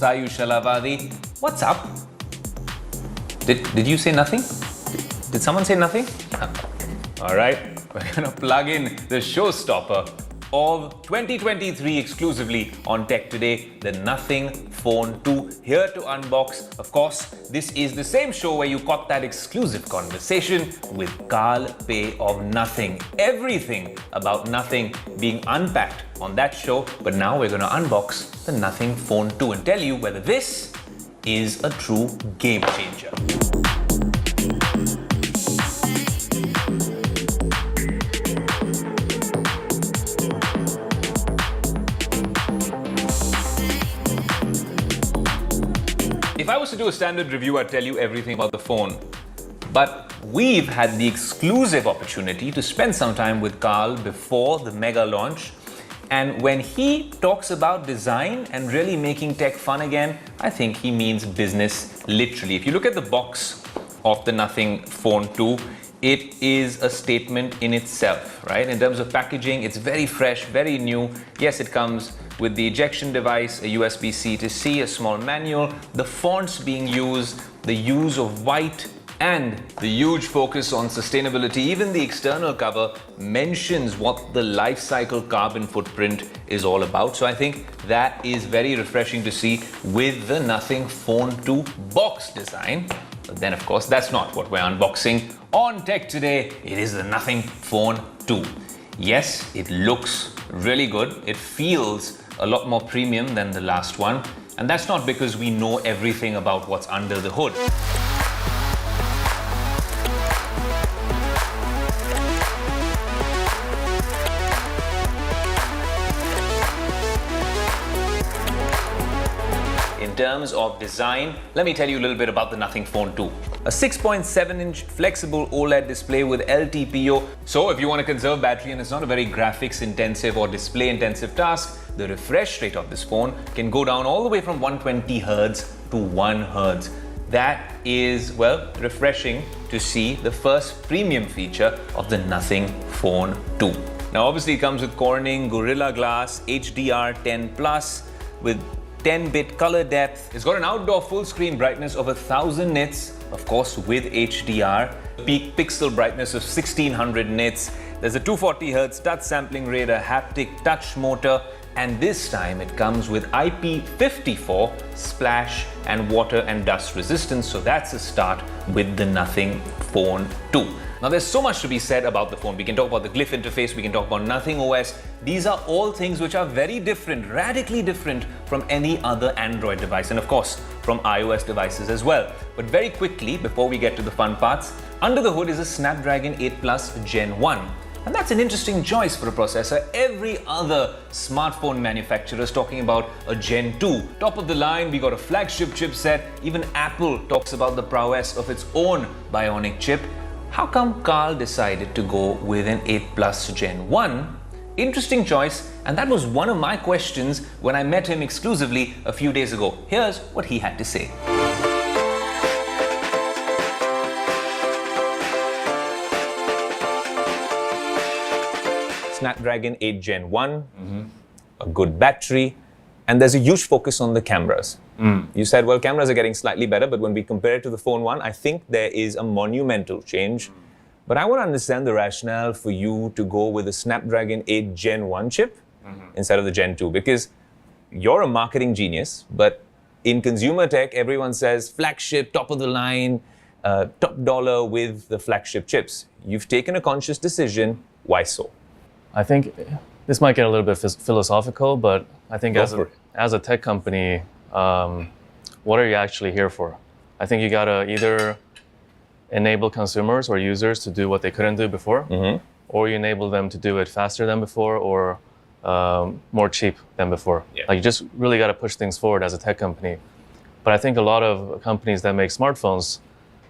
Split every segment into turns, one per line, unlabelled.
Aayush Ailawadi. What's up? Did you say nothing? Did someone say nothing? All right, we're gonna plug in the showstopper of 2023 exclusively on Tech Today, the Nothing Phone 2, here to unbox. Of course, this is the same show where you caught that exclusive conversation with Carl Pei of Nothing. Everything about Nothing being unpacked on that show, but now we're gonna unbox the Nothing Phone 2 and tell you whether this is a true game changer. If I was to do a standard review, I'd tell you everything about the phone. But we've had the exclusive opportunity to spend some time with Carl before the mega launch. And when he talks about design and really making tech fun again, I think he means business literally. If you look at the box of the Nothing Phone 2, it is a statement in itself, right? In terms of packaging, it's very fresh, very new. Yes, it comes with the ejection device, a USB-C to C, a small manual, the fonts being used, the use of white, and the huge focus on sustainability. Even the external cover mentions what the life cycle carbon footprint is all about. So I think that is very refreshing to see with the Nothing Phone 2 box design. But then, of course, that's not what we're unboxing on Tech Today. It is the Nothing Phone 2. Yes, it looks really good. It feels a lot more premium than the last one. And that's not because we know everything about what's under the hood. In terms of design, let me tell you a little bit about the Nothing Phone 2. A 6.7-inch flexible OLED display with LTPO. So if you want to conserve battery and it's not a very graphics intensive or display intensive task, the refresh rate of this phone can go down all the way from 120 Hz to 1 Hz. That is, well, refreshing to see the first premium feature of the Nothing Phone 2. Now obviously it comes with Corning Gorilla Glass HDR10 Plus with 10-bit color depth. It's got an outdoor full screen brightness of 1000 nits, of course with HDR, peak pixel brightness of 1600 nits. There's a 240 Hz touch sampling rate, a haptic touch motor, and this time it comes with IP54 splash and water and dust resistance. So that's a start with the Nothing Phone 2. Now there's so much to be said about the phone. We can talk about the Glyph interface, we can talk about Nothing OS. These are all things which are very different, radically different from any other Android device, and of course from iOS devices as well. But very quickly, before we get to the fun parts, under the hood is a Snapdragon 8 Plus Gen 1. And that's an interesting choice for a processor. Every other smartphone manufacturer is talking about a Gen 2. Top of the line, we got a flagship chipset. Even Apple talks about the prowess of its own Bionic chip. How come Carl decided to go with an 8 Plus Gen 1? Interesting choice, and that was one of my questions when I met him exclusively a few days ago. Here's what he had to say. Snapdragon 8 Gen 1, a good battery, and there's a huge focus on the cameras. You said, well, cameras are getting slightly better, but when we compare it to the Phone 1, I think there is a monumental change. But I want to understand the rationale for you to go with a Snapdragon 8 Gen 1 chip instead of the Gen 2, because you're a marketing genius, but in consumer tech, everyone says flagship, top of the line, top dollar with the flagship chips. You've taken a conscious decision. Why so?
I think this might get a little bit philosophical, but I think as a tech company, what are you actually here for? I think you gotta either enable consumers or users to do what they couldn't do before, or you enable them to do it faster than before, or more cheap than before.
Yeah.
Like you just really gotta push things forward as a tech company. But I think a lot of companies that make smartphones,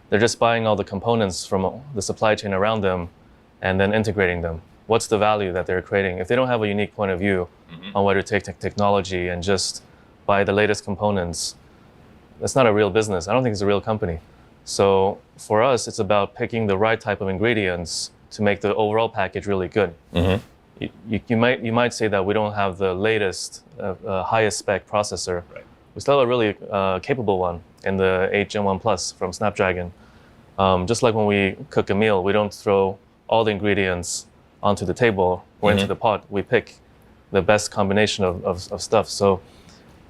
they're just buying all the components from the supply chain around them and then integrating them. What's the value that they're creating? If they don't have a unique point of view on where to take technology and just buy the latest components, that's not a real business. I don't think it's a real company. So for us, it's about picking the right type of ingredients to make the overall package really good. You might say that we don't have the latest, highest spec processor.
Right.
We still have a really capable one in the 8 Gen 1 Plus from Snapdragon. Just like when we cook a meal, we don't throw all the ingredients onto the table or into the pot. We pick the best combination of stuff. So,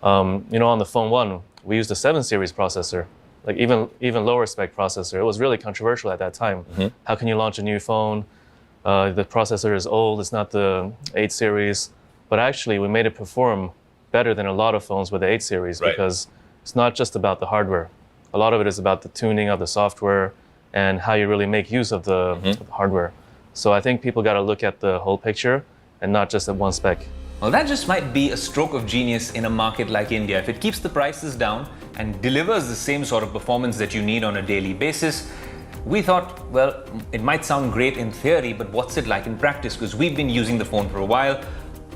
on the Phone 1, we used a 7 series processor, like even lower spec processor. It was really controversial at that time. How can you launch a new phone? The processor is old, it's not the 8 series. But actually, we made it perform better than a lot of phones with the 8 series because it's not just about the hardware. A lot of it is about the tuning of the software and how you really make use of the hardware. So I think people got to look at the whole picture and not just at one spec.
Well, that just might be a stroke of genius in a market like India. If it keeps the prices down and delivers the same sort of performance that you need on a daily basis, we thought, well, it might sound great in theory, but what's it like in practice? Because we've been using the phone for a while.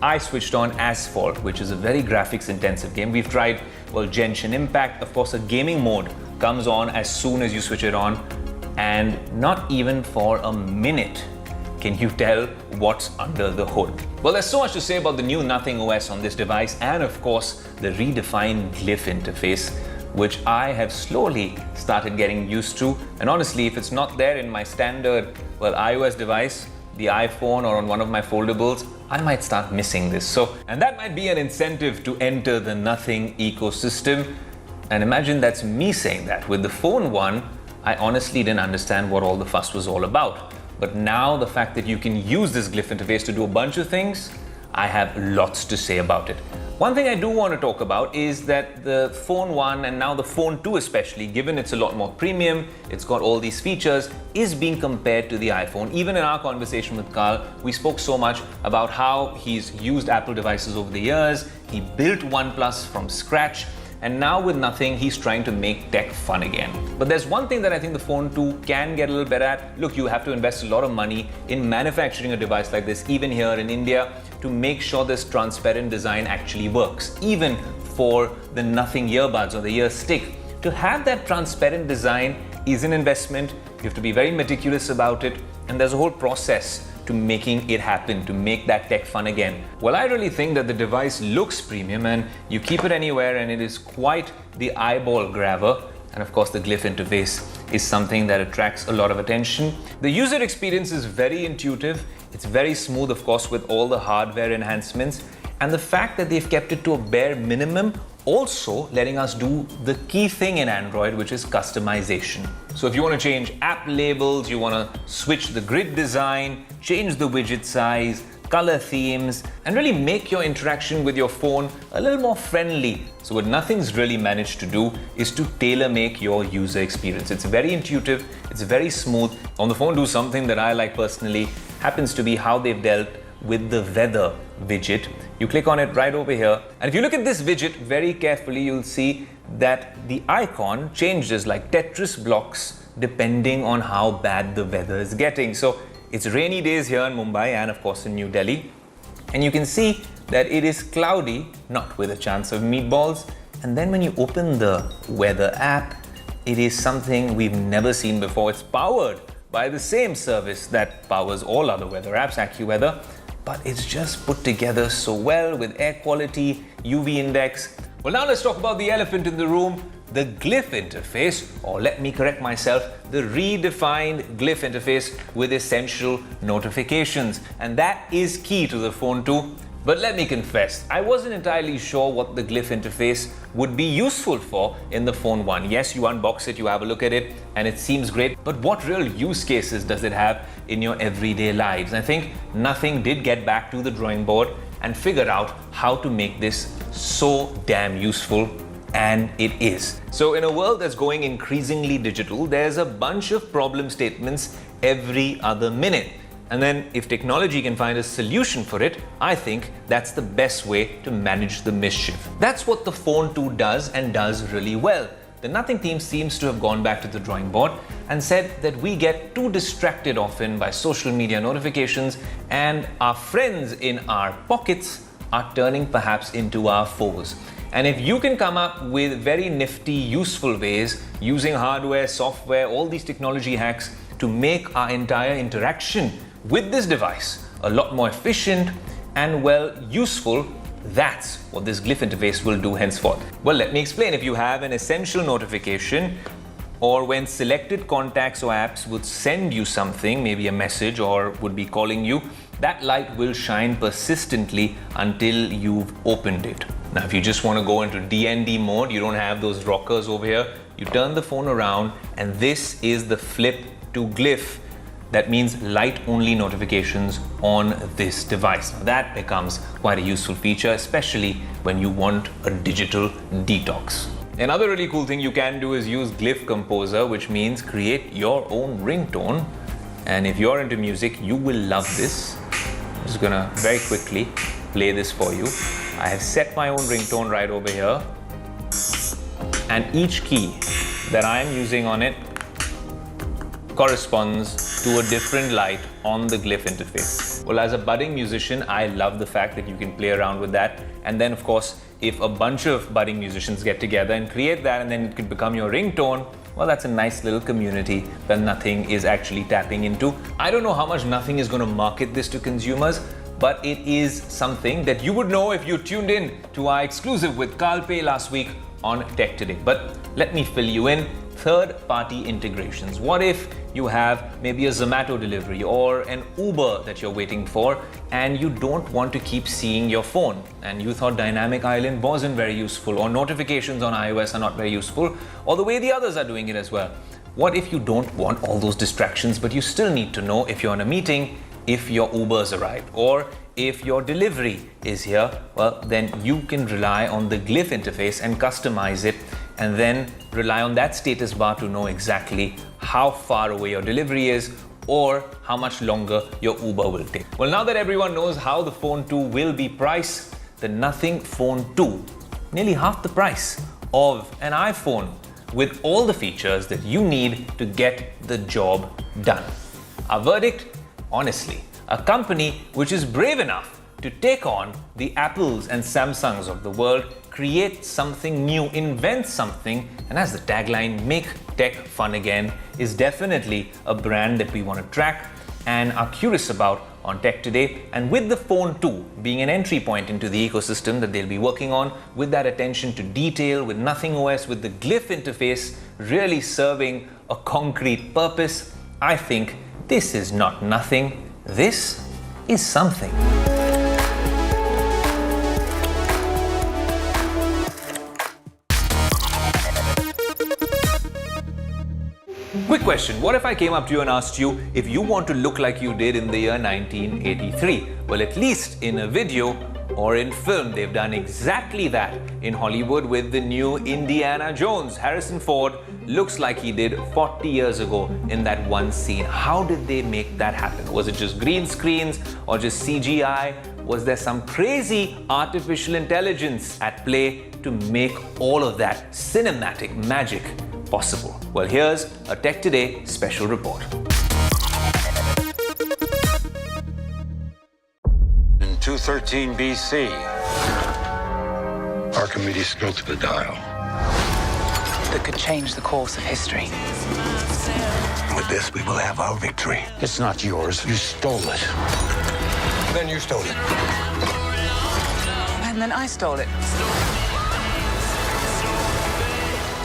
I switched on Asphalt, which is a very graphics-intensive game. We've tried, Genshin Impact. Of course, a gaming mode comes on as soon as you switch it on, and not even for a minute can you tell what's under the hood. Well, there's so much to say about the new Nothing OS on this device, and of course, the redefined Glyph interface, which I have slowly started getting used to. And honestly, if it's not there in my standard, iOS device, the iPhone, or on one of my foldables, I might start missing this. And that might be an incentive to enter the Nothing ecosystem. And imagine that's me saying that. With the Phone 1, I honestly didn't understand what all the fuss was all about. But now the fact that you can use this Glyph interface to do a bunch of things, I have lots to say about it. One thing I do want to talk about is that the Phone 1 and now the Phone 2 especially, given it's a lot more premium, it's got all these features, is being compared to the iPhone. Even in our conversation with Carl, we spoke so much about how he's used Apple devices over the years, he built OnePlus from scratch, and now with Nothing, he's trying to make tech fun again. But there's one thing that I think the Phone 2 can get a little better at. Look, you have to invest a lot of money in manufacturing a device like this, even here in India, to make sure this transparent design actually works. Even for the Nothing earbuds or the ear stick, to have that transparent design is an investment. You have to be very meticulous about it, and there's a whole process to making it happen, to make that tech fun again. Well, I really think that the device looks premium, and you keep it anywhere, and it is quite the eyeball grabber. And of course, the Glyph interface is something that attracts a lot of attention. The user experience is very intuitive. It's very smooth, of course, with all the hardware enhancements. And the fact that they've kept it to a bare minimum, also letting us do the key thing in Android, which is customization. So if you want to change app labels, you want to switch the grid design, change the widget size, color themes, and really make your interaction with your phone a little more friendly. So what Nothing's really managed to do is to tailor-make your user experience. It's very intuitive, it's very smooth. On the Phone 2, something that I like personally happens to be how they've dealt with the weather widget. You click on it right over here, and if you look at this widget very carefully, you'll see that the icon changes like Tetris blocks depending on how bad the weather is getting. So it's rainy days here in Mumbai and of course in New Delhi, and you can see that it is cloudy, not with a chance of meatballs. And then when you open the weather app, it is something we've never seen before. It's powered by the same service that powers all other weather apps, AccuWeather, but it's just put together so well with air quality, UV index. Well, now let's talk about the elephant in the room, the Glyph interface, or let me correct myself, the redefined Glyph interface with essential notifications. And that is key to the Phone 2. But let me confess, I wasn't entirely sure what the Glyph interface would be useful for in the Phone 1. Yes, you unbox it, you have a look at it, and it seems great, but what real use cases does it have in your everyday lives? I think Nothing did get back to the drawing board and figure out how to make this so damn useful, and it is. So in a world that's going increasingly digital, there's a bunch of problem statements every other minute. And then if technology can find a solution for it, I think that's the best way to manage the mischief. That's what the Phone 2 does, and does really well. The Nothing team seems to have gone back to the drawing board and said that we get too distracted often by social media notifications, and our friends in our pockets are turning perhaps into our foes. And if you can come up with very nifty, useful ways using hardware, software, all these technology hacks to make our entire interaction with this device a lot more efficient and useful, That's what this Glyph interface will do henceforth. Well, let me explain. If you have an essential notification, or when selected contacts or apps would send you something, maybe a message, or would be calling you, that light will shine persistently until you've opened it. Now, if you just want to go into DND mode, you don't have those rockers over here, you turn the phone around, and this is the flip to Glyph. That means light-only notifications on this device. Now, that becomes quite a useful feature, especially when you want a digital detox. Another really cool thing you can do is use Glyph Composer, which means create your own ringtone. And if you're into music, you will love this. I'm just gonna very quickly play this for you. I have set my own ringtone right over here. And each key that I'm using on it corresponds to a different light on the Glyph interface. Well, as a budding musician, I love the fact that you can play around with that. And then, of course, if a bunch of budding musicians get together and create that, and then it could become your ringtone, well, that's a nice little community that Nothing is actually tapping into. I don't know how much Nothing is going to market this to consumers, but it is something that you would know if you tuned in to our exclusive with Carl Pei last week on Tech Today. But let me fill you in. Third-party integrations. What if you have maybe a Zomato delivery or an Uber that you're waiting for, and you don't want to keep seeing your phone, and you thought Dynamic Island wasn't very useful, or notifications on iOS are not very useful, or the way the others are doing it as well? What if you don't want all those distractions, but you still need to know if you're in a meeting, if your Uber's arrived, or if your delivery is here? Well, then you can rely on the Glyph interface and customize it, and then rely on that status bar to know exactly how far away your delivery is, or how much longer your Uber will take. Well, now that everyone knows how the Phone 2 will be priced, the Nothing Phone 2, nearly half the price of an iPhone, with all the features that you need to get the job done. Our verdict? Honestly, a company which is brave enough to take on the Apples and Samsungs of the world, create something new, invent something, and as the tagline, make tech fun again, is definitely a brand that we want to track and are curious about on Tech Today. And with the Phone 2 being an entry point into the ecosystem that they'll be working on, with that attention to detail, with Nothing OS, with the Glyph interface really serving a concrete purpose, I think this is not nothing, this is something. Quick question, what if I came up to you and asked you if you want to look like you did in the year 1983? Well, at least in a video or in film, they've done exactly that in Hollywood with the new Indiana Jones. Harrison Ford looks like he did 40 years ago in that one scene. How did they make that happen? Was it just green screens or just CGI? Was there some crazy artificial intelligence at play to make all of that cinematic magic possible? Well, here's a Tech Today special report.
In 213 BC,
Archimedes struck the dial.
That could change the course of history.
With this, we will have our victory.
it's not yours.
You stole it. Then you stole it.
And then I stole it.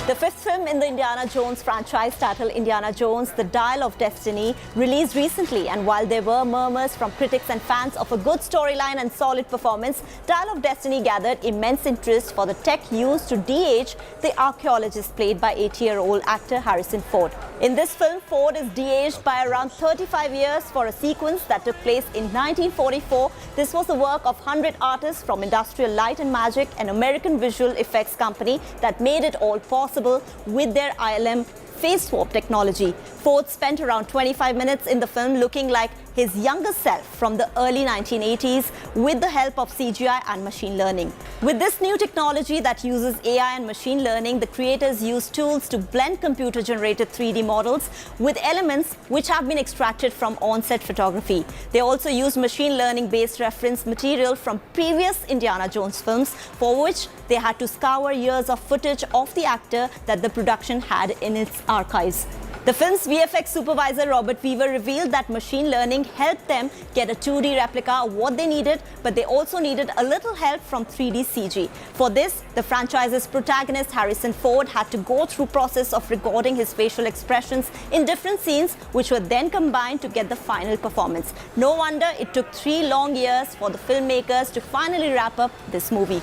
The fifth film in the Indiana Jones franchise, titled Indiana Jones, The Dial of Destiny, released recently, and while there were murmurs from critics and fans of a good storyline and solid performance, Dial of Destiny gathered immense interest for the tech used to de-age the archaeologist played by 80-year-old actor Harrison Ford. In this film, Ford is de-aged by around 35 years for a sequence that took place in 1944. This was the work of 100 artists from Industrial Light and Magic, an American visual effects company that made it all possible with their ILM face swap technology. Ford spent around 25 minutes in the film looking like his younger self from the early 1980s with the help of CGI and machine learning. With this new technology that uses AI and machine learning, the creators use tools to blend computer-generated 3D models with elements which have been extracted from on-set photography. They also use machine learning-based reference material from previous Indiana Jones films, for which they had to scour years of footage of the actor that the production had in its archives. The film's VFX supervisor Robert Weaver revealed that machine learning helped them get a 2D replica of what they needed, but they also needed a little help from 3D CG. For this, the franchise's protagonist Harrison Ford had to go through process of recording his facial expressions in different scenes, which were then combined to get the final performance. No wonder it took 3 long years for the filmmakers to finally wrap up this movie.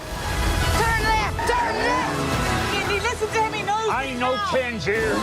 Turn left! Turn left! Can you listen to him? He knows.
I know Ken's here.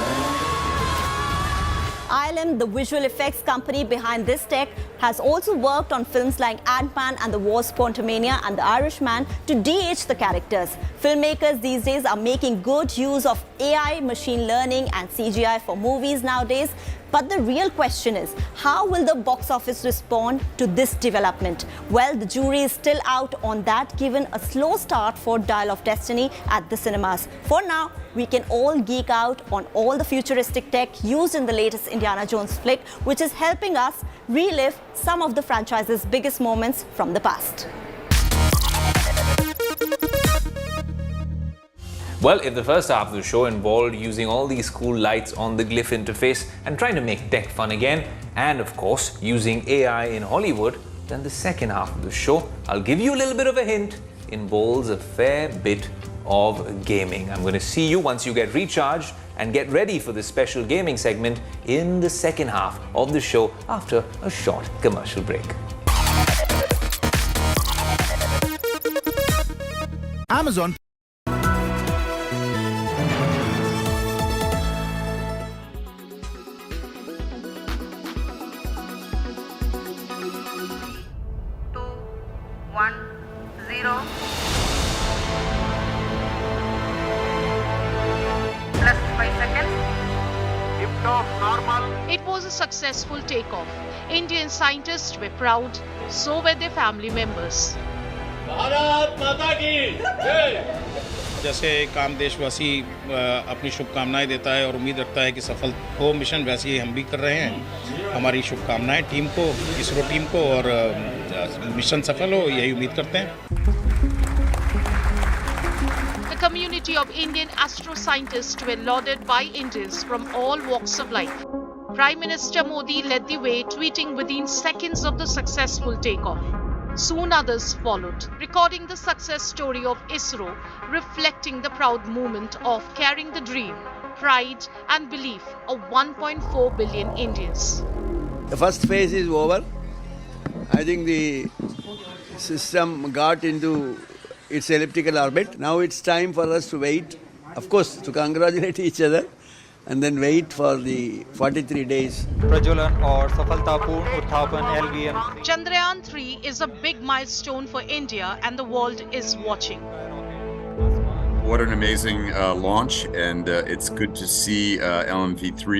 ILM, the visual effects company behind this tech, has also worked on films like Ant-Man and the Wasp: Quantumania and The Irishman to de-age the characters. Filmmakers these days are making good use of AI, machine learning and CGI for movies nowadays. But the real question is, how will the box office respond to this development? Well, the jury is still out on that, given a slow start for Dial of Destiny at the cinemas. For now, we can all geek out on all the futuristic tech used in the latest Indiana Jones flick, which is helping us relive some of the franchise's biggest moments from the past.
Well, if the first half of the show involved using all these cool lights on the Glyph interface and trying to make tech fun again, and of course using AI in Hollywood, then the second half of the show, I'll give you a little bit of a hint, involves a fair bit of gaming. I'm going to see you once you get recharged and get ready for this special gaming segment in the second half of the show after a short commercial break.
Amazon.
It was a successful takeoff. Indian scientists were proud, so were their family members.
जैसे काम देशवासी अपनी शुभकामनाएं देता है और उम्मीद रखता है कि सफल हो मिशन, वैसे ही हम भी कर रहे हैं। हमारी शुभकामनाएं टीम को, इसरो टीम को, और मिशन सफल हो यही उम्मीद करते हैं।
The community of Indian astro-scientists were lauded by Indians from all walks of life. Prime Minister Modi led the way, tweeting within seconds of the successful takeoff. Soon others followed, recording the success story of ISRO, reflecting the proud moment of carrying the dream, pride and belief of 1.4 billion Indians.
The first phase is over. I think the system got into its elliptical orbit. Now it's time for us to wait, of course, to congratulate each other and then wait for the 43 days.
प्रज्वलन और सफलतापूर्ण उत्थापन LVM.
Chandrayaan 3 is a big milestone for India and the world is watching.
What an amazing launch, and it's good to see LMV3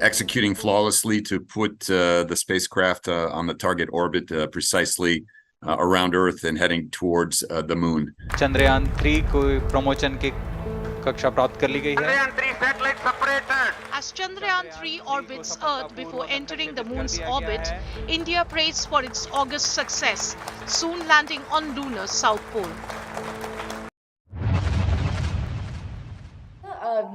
executing flawlessly to put the spacecraft on the target orbit precisely around Earth and heading towards the moon.
Chandrayaan 3 को promotion की कक्षा प्राप्त कर ली गई है.
As Chandrayaan 3 orbits Earth before entering the moon's orbit, India prays for its august success, soon landing on lunar South Pole.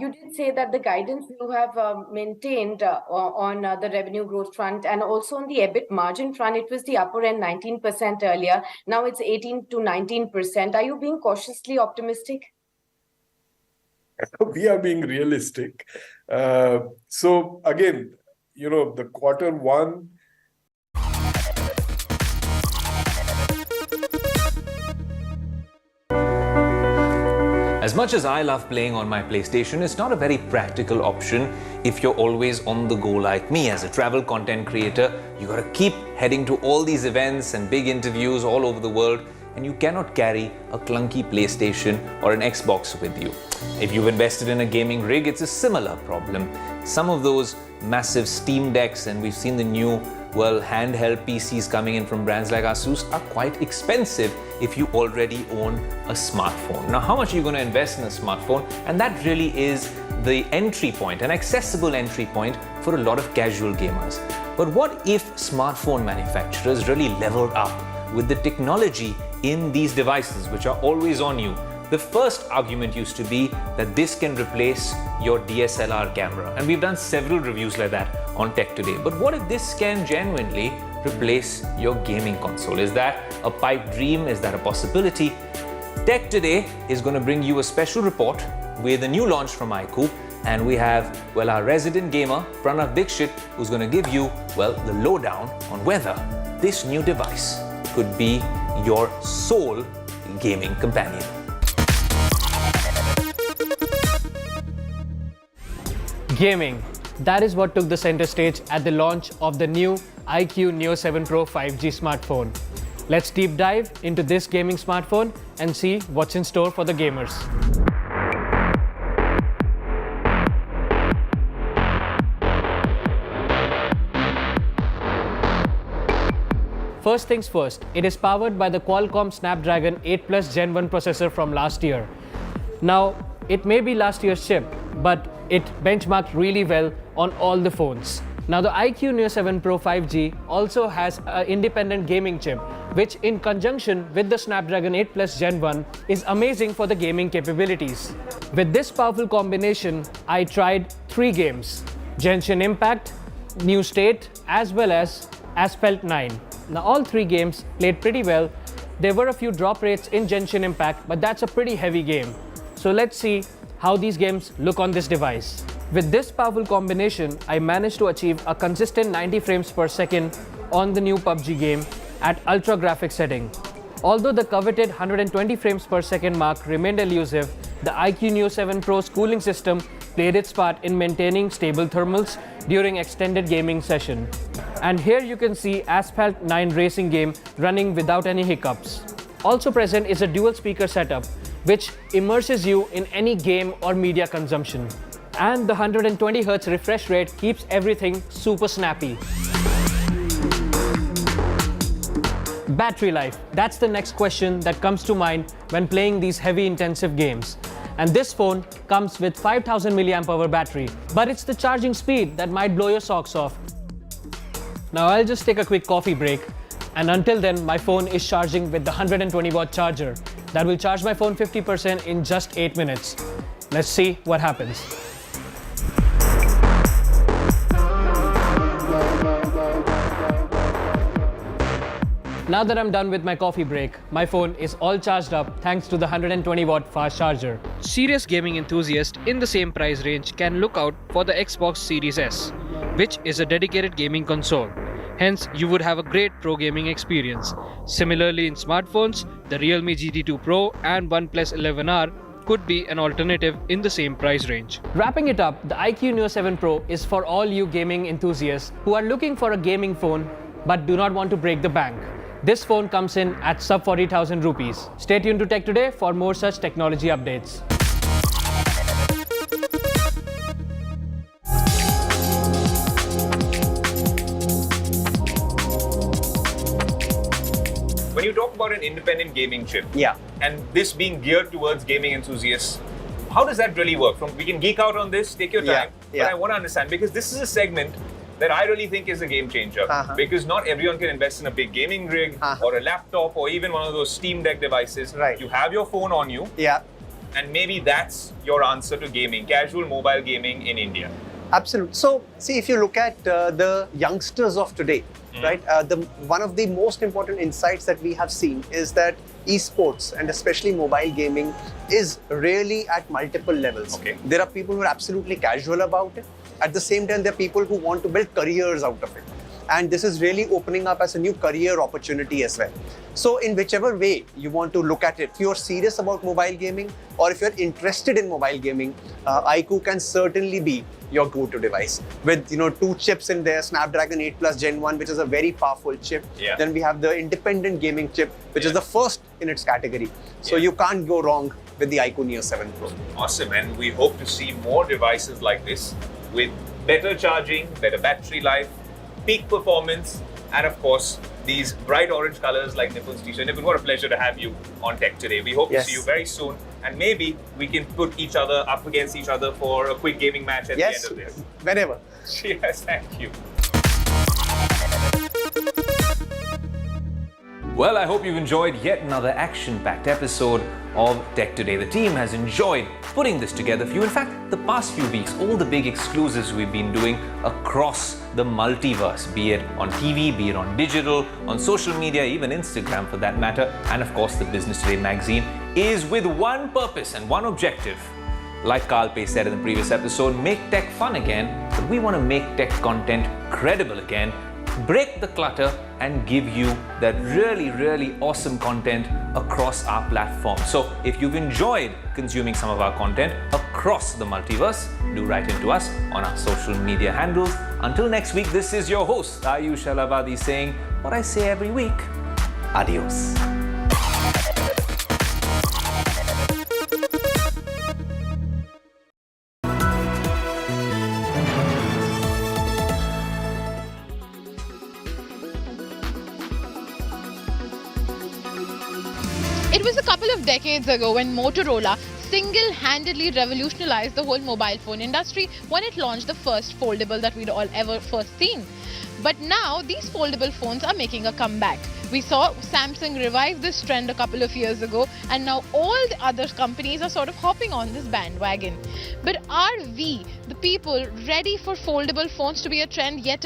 You did say that the guidance you have maintained on the revenue growth front and also on the EBIT margin front, it was the upper end 19% earlier. Now it's 18 to 19%. Are you being cautiously optimistic?
We are being realistic. So again, you know, the quarter one.
As much as I love playing on my PlayStation, it's not a very practical option if you're always on the go like me. As a travel content creator, you gotta keep heading to all these events and big interviews all over the world, and you cannot carry a clunky PlayStation or an Xbox with you. If you've invested in a gaming rig, it's a similar problem. Some of those massive Steam Decks, and we've seen the new handheld PCs coming in from brands like ASUS, are quite expensive if you already own a smartphone. Now, how much are you going to invest in a smartphone? And that really is the entry point, an accessible entry point for a lot of casual gamers. But what if smartphone manufacturers really leveled up with the technology in these devices, which are always on you, The first argument used to be that this can replace your DSLR camera. And we've done several reviews like that on Tech Today. But what if this can genuinely replace your gaming console? Is that a pipe dream? Is that a possibility? Tech Today is going to bring you a special report with a new launch from iQOO. And we have, well, our resident gamer, Pranav Dixit, who's going to give you, well, the lowdown on whether this new device could be your sole gaming companion.
Gaming. That is what took the center stage at the launch of the new iQOO Neo 7 Pro 5G smartphone. Let's deep dive into this gaming smartphone and see what's in store for the gamers. First things first, it is powered by the Qualcomm Snapdragon 8 Plus Gen 1 processor from last year. Now, it may be last year's chip, but it benchmarked really well on all the phones. Now, the iQOO Neo 7 Pro 5G also has an independent gaming chip, which in conjunction with the Snapdragon 8 Plus Gen 1 is amazing for the gaming capabilities. With this powerful combination, I tried 3 games: Genshin Impact, New State, as well as Asphalt 9. Now, all 3 games played pretty well. There were a few drop rates in Genshin Impact, but that's a pretty heavy game. So let's see how these games look on this device. With this powerful combination, I managed to achieve a consistent 90 frames per second on the new PUBG game at ultra graphics setting. Although the coveted 120 frames per second mark remained elusive, the iQOO Neo 7 Pro's cooling system played its part in maintaining stable thermals during extended gaming session. And here you can see Asphalt 9 racing game running without any hiccups. Also present is a dual speaker setup, which immerses you in any game or media consumption. And the 120 Hz refresh rate keeps everything super snappy. Battery life. That's the next question that comes to mind when playing these heavy intensive games. And this phone comes with 5000 mAh battery, but it's the charging speed that might blow your socks off. Now I'll just take a quick coffee break, and until then my phone is charging with the 120 watt charger. That will charge my phone 50% in just 8 minutes. Let's see what happens. Now that I'm done with my coffee break, my phone is all charged up thanks to the 120 watt fast charger. Serious gaming enthusiasts in the same price range can look out for the Xbox Series S, which is a dedicated gaming console. Hence, you would have a great pro gaming experience. Similarly, in smartphones, the Realme GT2 Pro and OnePlus 11R could be an alternative in the same price range. Wrapping it up, the iQOO Neo 7 Pro is for all you gaming enthusiasts who are looking for a gaming phone but do not want to break the bank. This phone comes in at sub 40,000 rupees. Stay tuned to Tech Today for more such technology updates.
When you talk about an independent gaming chip, and this being geared towards gaming enthusiasts, how does that really work? We can geek out on this, take your time, but I want to understand, because this is a segment that I really think is a game changer, because not everyone can invest in a big gaming rig or a laptop or even one of those Steam Deck devices. You have your phone on you, and maybe that's your answer to gaming, casual mobile gaming in India.
Absolutely. So, see, if you look at the youngsters of today, right, one of the most important insights that we have seen is that esports and especially mobile gaming is really at multiple levels. There are people who are absolutely casual about it. At the same time, there are people who want to build careers out of it. And this is really opening up as a new career opportunity as well. So in whichever way you want to look at it, if you're serious about mobile gaming or if you're interested in mobile gaming, iQOO can certainly be your go-to device. With 2 chips in there, Snapdragon 8 Plus Gen 1, which is a very powerful chip. Then we have the independent gaming chip, which is the first in its category. So you can't go wrong with the iQOO Neo 7 Pro.
Awesome, and we hope to see more devices like this with better charging, better battery life, peak performance, and of course, these bright orange colors like Nippon's t-shirt. Nippon, what a pleasure to have you on Tech Today. We hope to see you very soon, and maybe we can put each other up against each other for a quick gaming match at the end of this.
Whenever.
Yes, thank you. Well, I hope you've enjoyed yet another action-packed episode of Tech Today. The team has enjoyed putting this together for you. In fact, the past few weeks, all the big exclusives we've been doing across the multiverse, be it on TV, be it on digital, on social media, even Instagram for that matter, and of course the Business Today magazine, is with one purpose and one objective. Like Carl Pei said in the previous episode, make tech fun again, but we want to make tech content credible again, break the clutter and give you that really, really awesome content across our platform. So if you've enjoyed consuming some of our content across the multiverse, do write into us on our social media handles. Until next week, this is your host, Aayush Ailawadi, saying what I say every week. Adios.
It was a couple of decades ago when Motorola single-handedly revolutionized the whole mobile phone industry when it launched the first foldable that we'd all ever first seen. But now these foldable phones are making a comeback. We saw Samsung revive this trend a couple of years ago, and now all the other companies are sort of hopping on this bandwagon. But are we, the people, ready for foldable phones to be a trend yet